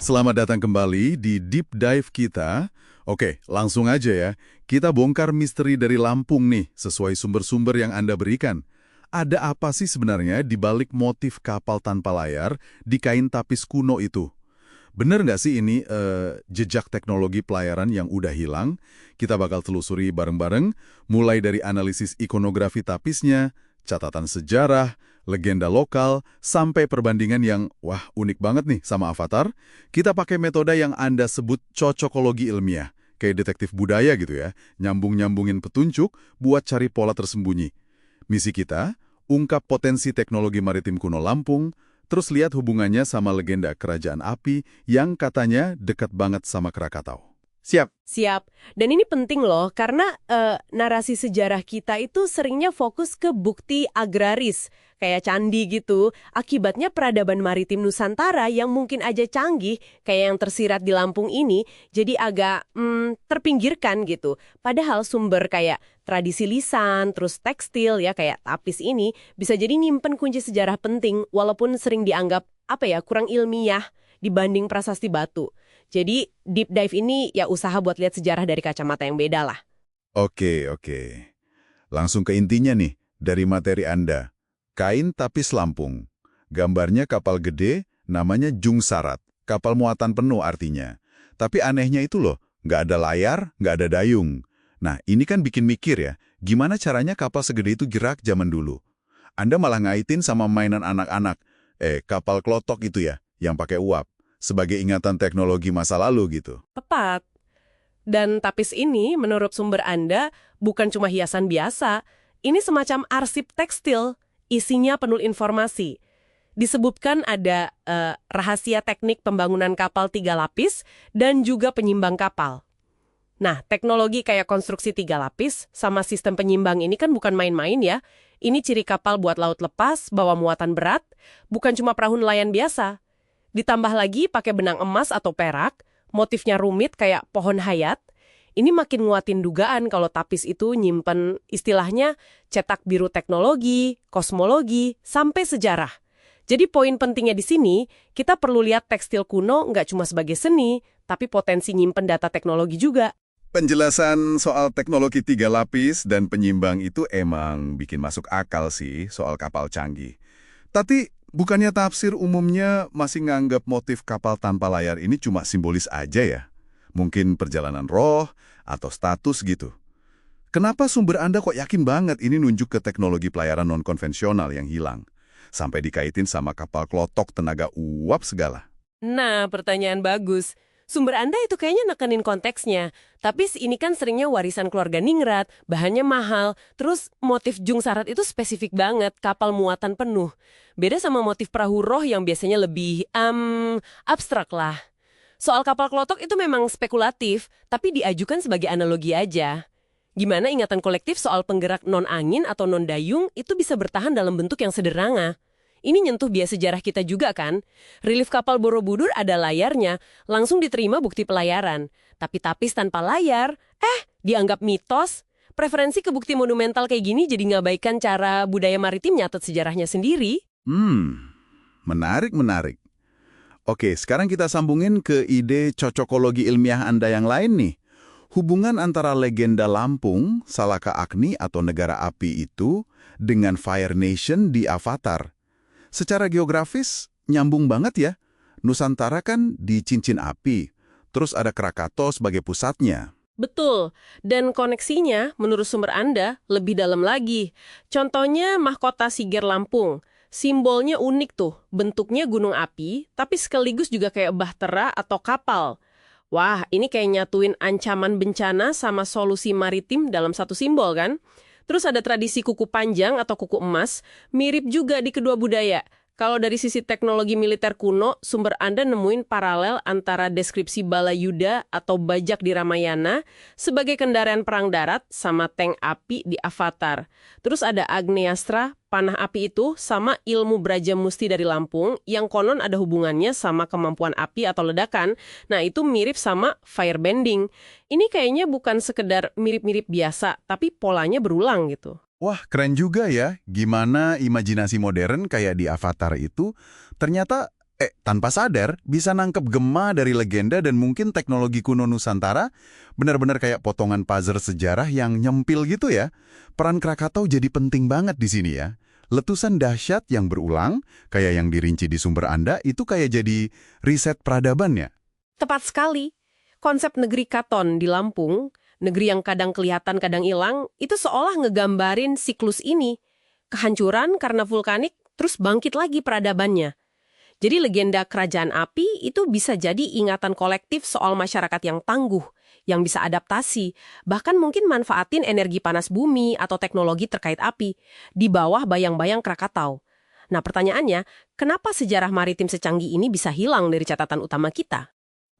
Selamat datang kembali di Deep Dive kita. Oke, langsung aja ya. Kita bongkar misteri dari Lampung nih, sesuai sumber-sumber yang Anda berikan. Ada apa sih sebenarnya di balik motif kapal tanpa layar di kain tapis kuno itu? Bener nggak sih ini jejak teknologi pelayaran yang udah hilang? Kita bakal telusuri bareng-bareng, mulai dari analisis ikonografi tapisnya, catatan sejarah, legenda lokal, sampai perbandingan yang, wah, unik banget nih sama Avatar. Kita pakai metode yang Anda sebut cocokologi ilmiah, kayak detektif budaya gitu ya, nyambung-nyambungin petunjuk buat cari pola tersembunyi. Misi kita, ungkap potensi teknologi maritim kuno Lampung, terus lihat hubungannya sama legenda kerajaan api yang katanya dekat banget sama Krakatau. Siap? Siap. Dan ini penting loh, karena narasi sejarah kita itu seringnya fokus ke bukti agraris, kayak candi gitu. Akibatnya peradaban maritim Nusantara yang mungkin aja canggih, kayak yang tersirat di Lampung ini, jadi agak terpinggirkan gitu. Padahal sumber kayak tradisi lisan, terus tekstil ya kayak tapis ini, bisa jadi nyimpen kunci sejarah penting, walaupun sering dianggap, kurang ilmiah dibanding prasasti batu. Jadi, deep dive ini ya usaha buat lihat sejarah dari kacamata yang beda lah. Oke. Langsung ke intinya nih, dari materi Anda. Kain tapis Lampung. Gambarnya kapal gede, namanya Jung Sarat. Kapal muatan penuh artinya. Tapi anehnya itu loh, nggak ada layar, nggak ada dayung. Nah, ini kan bikin mikir ya, gimana caranya kapal segede itu gerak zaman dulu? Anda malah ngaitin sama mainan anak-anak. Kapal klotok itu ya, yang pakai uap. Sebagai ingatan teknologi masa lalu gitu. Tepat. Dan tapis ini, menurut sumber Anda, bukan cuma hiasan biasa. Ini semacam arsip tekstil, isinya penuh informasi. Disebutkan ada rahasia teknik pembangunan kapal 3 lapis dan juga penyimbang kapal. Nah, teknologi kayak konstruksi 3 lapis sama sistem penyimbang ini kan bukan main-main ya. Ini ciri kapal buat laut lepas, bawa muatan berat, bukan cuma perahu nelayan biasa. Ditambah lagi pakai benang emas atau perak, motifnya rumit kayak pohon hayat. Ini makin nguatin dugaan kalau tapis itu nyimpen istilahnya cetak biru teknologi, kosmologi, sampai sejarah. Jadi poin pentingnya di sini, kita perlu lihat tekstil kuno nggak cuma sebagai seni, tapi potensi nyimpen data teknologi juga. Penjelasan soal teknologi 3 lapis dan penyimbang itu emang bikin masuk akal sih soal kapal canggih. Tapi bukannya tafsir umumnya masih nganggap motif kapal tanpa layar ini cuma simbolis aja ya? Mungkin perjalanan roh atau status gitu. Kenapa sumber Anda kok yakin banget ini nunjuk ke teknologi pelayaran non-konvensional yang hilang? Sampai dikaitin sama kapal klotok tenaga uap segala. Nah, pertanyaan bagus. Sumber Anda itu kayaknya nekenin konteksnya. Tapi ini kan seringnya warisan keluarga ningrat, bahannya mahal, terus motif Jung Sarat itu spesifik banget, kapal muatan penuh. Beda sama motif perahu roh yang biasanya lebih, abstrak lah. Soal kapal klotok itu memang spekulatif, tapi diajukan sebagai analogi aja. Gimana ingatan kolektif soal penggerak non-angin atau non-dayung itu bisa bertahan dalam bentuk yang sederhana? Ini nyentuh bias sejarah kita juga kan? Relief kapal Borobudur ada layarnya, langsung diterima bukti pelayaran. Tapi tapis tanpa layar, dianggap mitos. Preferensi ke bukti monumental kayak gini jadi ngabaikan cara budaya maritim nyatet sejarahnya sendiri. Menarik. Oke, sekarang kita sambungin ke ide cocokologi ilmiah Anda yang lain nih. Hubungan antara legenda Lampung, Salaka Agni atau negara api itu, dengan Fire Nation di Avatar. Secara geografis, nyambung banget ya. Nusantara kan di cincin api, terus ada Krakatau sebagai pusatnya. Betul, dan koneksinya menurut sumber Anda lebih dalam lagi. Contohnya mahkota Siger Lampung. Simbolnya unik tuh, bentuknya gunung api, tapi sekaligus juga kayak bahtera atau kapal. Wah, ini kayak nyatuin ancaman bencana sama solusi maritim dalam satu simbol kan? Terus ada tradisi kuku panjang atau kuku emas, mirip juga di kedua budaya. Kalau dari sisi teknologi militer kuno, sumber Anda nemuin paralel antara deskripsi bala Yuda atau bajak di Ramayana sebagai kendaraan perang darat sama tank api di Avatar. Terus ada Agneastra, panah api itu, sama ilmu Brajamusti dari Lampung yang konon ada hubungannya sama kemampuan api atau ledakan. Nah, itu mirip sama firebending. Ini kayaknya bukan sekedar mirip-mirip biasa, tapi polanya berulang gitu. Wah, keren juga ya. Gimana imajinasi modern kayak di Avatar itu ternyata Tanpa sadar, bisa nangkep gema dari legenda dan mungkin teknologi kuno Nusantara, benar-benar kayak potongan puzzle sejarah yang nyempil gitu ya. Peran Krakatau jadi penting banget di sini ya. Letusan dahsyat yang berulang, kayak yang dirinci di sumber Anda, itu kayak jadi riset peradaban ya. Tepat sekali. Konsep negeri Katon di Lampung, negeri yang kadang kelihatan kadang hilang, itu seolah ngegambarin siklus ini. Kehancuran karena vulkanik, terus bangkit lagi peradabannya. Jadi legenda kerajaan api itu bisa jadi ingatan kolektif soal masyarakat yang tangguh, yang bisa adaptasi, bahkan mungkin manfaatin energi panas bumi atau teknologi terkait api, di bawah bayang-bayang Krakatau. Nah pertanyaannya, kenapa sejarah maritim secanggih ini bisa hilang dari catatan utama kita?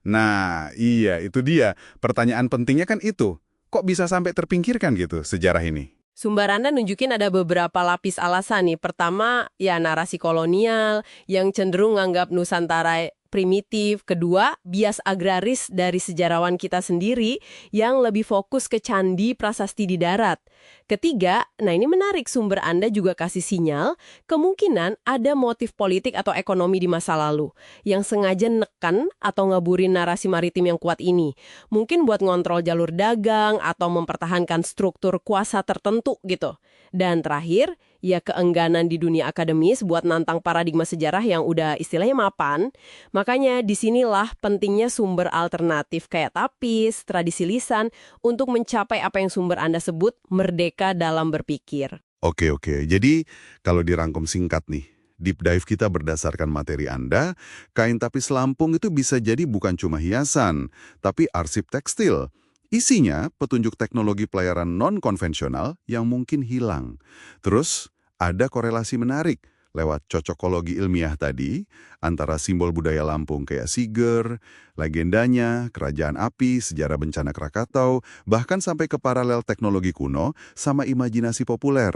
Nah, iya itu dia. Pertanyaan pentingnya kan itu. Kok bisa sampai terpinggirkan gitu sejarah ini? Sumber Anda nunjukin ada beberapa lapis alasan nih. Pertama, ya narasi kolonial yang cenderung nganggap Nusantara primitif. Kedua, bias agraris dari sejarawan kita sendiri yang lebih fokus ke candi prasasti di darat. Ketiga, nah ini menarik, sumber Anda juga kasih sinyal kemungkinan ada motif politik atau ekonomi di masa lalu yang sengaja nekan atau ngaburin narasi maritim yang kuat ini. Mungkin buat ngontrol jalur dagang atau mempertahankan struktur kuasa tertentu gitu. Dan terakhir, ya keengganan di dunia akademis buat nantang paradigma sejarah yang udah istilahnya mapan. Makanya disinilah pentingnya sumber alternatif kayak tapis, tradisi lisan, untuk mencapai apa yang sumber Anda sebut merdeka dalam berpikir. Oke. Jadi, kalau dirangkum singkat nih, deep dive kita berdasarkan materi Anda, kain tapis Lampung itu bisa jadi bukan cuma hiasan, tapi arsip tekstil. Isinya petunjuk teknologi pelayaran non-konvensional yang mungkin hilang. Terus, ada korelasi menarik lewat cocokologi ilmiah tadi antara simbol budaya Lampung kayak siger, legendanya, kerajaan api, sejarah bencana Krakatau, bahkan sampai ke paralel teknologi kuno sama imajinasi populer.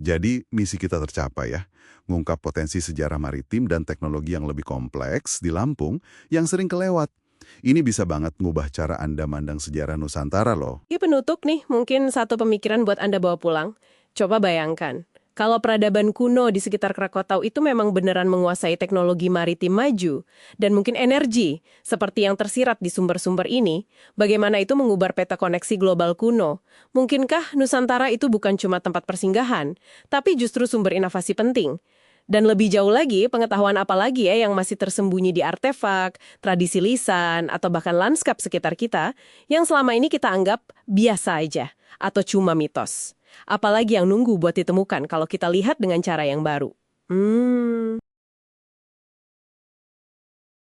Jadi misi kita tercapai ya, ngungkap potensi sejarah maritim dan teknologi yang lebih kompleks di Lampung yang sering kelewat. Ini bisa banget ngubah cara Anda mandang sejarah Nusantara loh. Ini penutup nih, mungkin satu pemikiran buat Anda bawa pulang. Coba bayangkan, kalau peradaban kuno di sekitar Krakatau itu memang beneran menguasai teknologi maritim maju, dan mungkin energi, seperti yang tersirat di sumber-sumber ini, bagaimana itu mengubah peta koneksi global kuno? Mungkinkah Nusantara itu bukan cuma tempat persinggahan, tapi justru sumber inovasi penting? Dan lebih jauh lagi, pengetahuan apa lagi ya yang masih tersembunyi di artefak, tradisi lisan, atau bahkan lanskap sekitar kita, yang selama ini kita anggap biasa aja, atau cuma mitos. Apalagi yang nunggu buat ditemukan kalau kita lihat dengan cara yang baru.